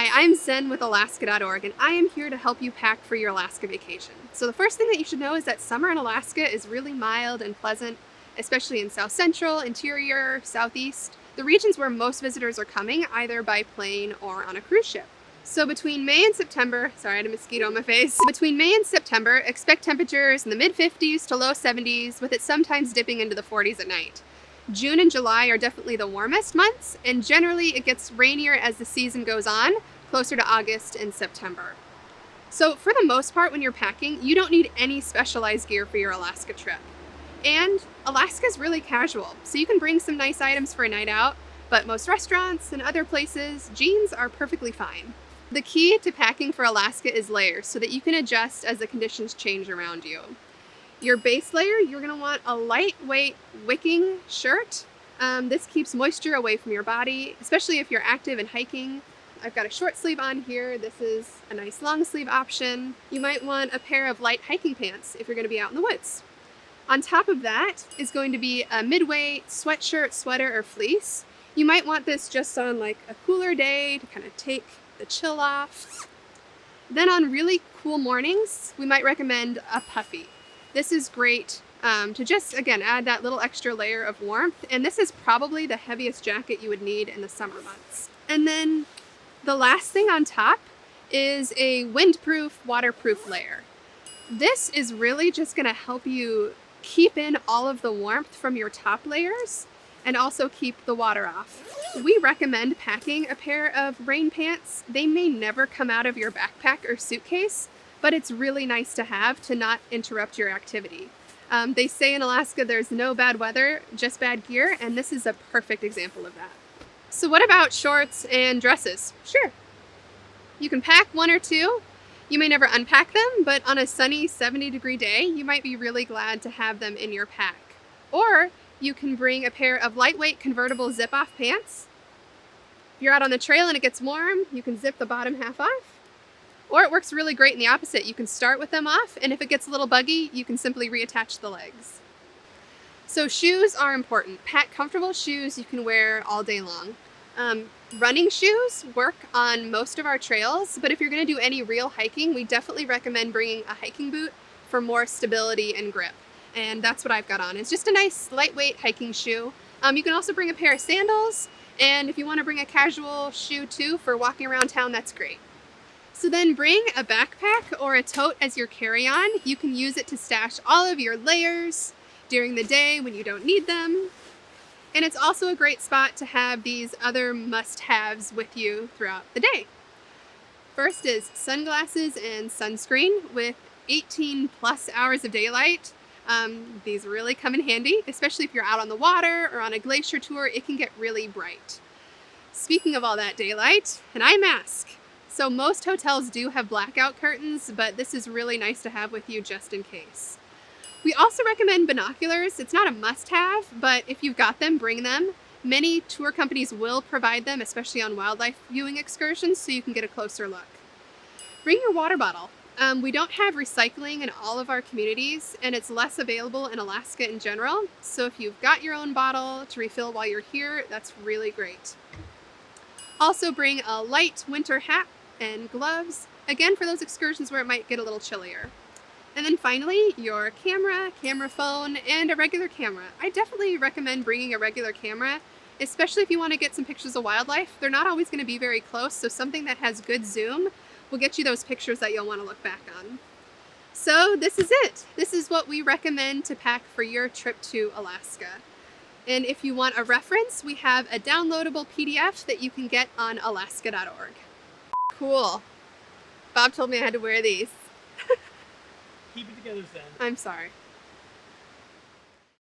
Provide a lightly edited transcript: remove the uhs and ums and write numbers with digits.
Hi, I'm Zen with Alaska.org, and I am here to help you pack for your Alaska vacation. So the first thing that you should know is that summer in Alaska is really mild and pleasant, especially in South Central, Interior, Southeast, the regions where most visitors are coming either by plane or on a cruise ship. So between May and September, sorry, I had a mosquito on my face. Between May and September, expect temperatures in the mid-50s to low 70s, with it sometimes dipping into the 40s at night. June and July are definitely the warmest months, and generally it gets rainier as the season goes on, closer to August and September. So for the most part, when you're packing, you don't need any specialized gear for your Alaska trip. And Alaska is really casual, so you can bring some nice items for a night out, but most restaurants and other places, jeans are perfectly fine. The key to packing for Alaska is layers, so that you can adjust as the conditions change around you. Your base layer, you're going to want a lightweight wicking shirt. This keeps moisture away from your body, especially if you're active and hiking. I've got a short sleeve on here. This is a nice long sleeve option. You might want a pair of light hiking pants if you're going to be out in the woods. On top of that is going to be a mid-weight sweatshirt, sweater, or fleece. You might want this just on like a cooler day to kind of take the chill off. Then on really cool mornings, we might recommend a puffy. This is great to just, again, add that little extra layer of warmth, and this is probably the heaviest jacket you would need in the summer months. And then the last thing on top is a windproof, waterproof layer. This is really just going to help you keep in all of the warmth from your top layers and also keep the water off. We recommend packing a pair of rain pants. They may never come out of your backpack or suitcase, but it's really nice to have to not interrupt your activity. They say in Alaska there's no bad weather, just bad gear, and this is a perfect example of that. So what about shorts and dresses? Sure, you can pack one or two. You may never unpack them, but on a sunny 70-degree day, you might be really glad to have them in your pack. Or you can bring a pair of lightweight convertible zip-off pants. If you're out on the trail and it gets warm, you can zip the bottom half off. Or it works really great in the opposite. You can start with them off, and if it gets a little buggy, you can simply reattach the legs. So shoes are important. Pack comfortable shoes you can wear all day long. Running shoes work on most of our trails, but if you're going to do any real hiking, we definitely recommend bringing a hiking boot for more stability and grip. And that's what I've got on. It's just a nice lightweight hiking shoe. You can also bring a pair of sandals, and if you want to bring a casual shoe too for walking around town, that's great. So then bring a backpack or a tote as your carry-on. You can use it to stash all of your layers during the day when you don't need them. And it's also a great spot to have these other must-haves with you throughout the day. First is sunglasses and sunscreen with 18 plus hours of daylight. These really come in handy, especially if you're out on the water or on a glacier tour. It can get really bright. Speaking of all that daylight, an eye mask. So most hotels do have blackout curtains, but this is really nice to have with you just in case. We also recommend binoculars. It's not a must-have, but if you've got them, bring them. Many tour companies will provide them, especially on wildlife viewing excursions, so you can get a closer look. Bring your water bottle. We don't have recycling in all of our communities, and it's less available in Alaska in general. So if you've got your own bottle to refill while you're here, that's really great. Also bring a light winter hat and gloves, again for those excursions where it might get a little chillier. And then finally, your camera phone, and a regular camera. I definitely recommend bringing a regular camera, especially if you want to get some pictures of wildlife. They're not always going to be very close, so something that has good zoom will get you those pictures that you'll want to look back on. So this is it. This is what we recommend to pack for your trip to Alaska. And if you want a reference, we have a downloadable PDF that you can get on Alaska.org. Cool. Bob told me I had to wear these. Keep it together, Zen. I'm sorry.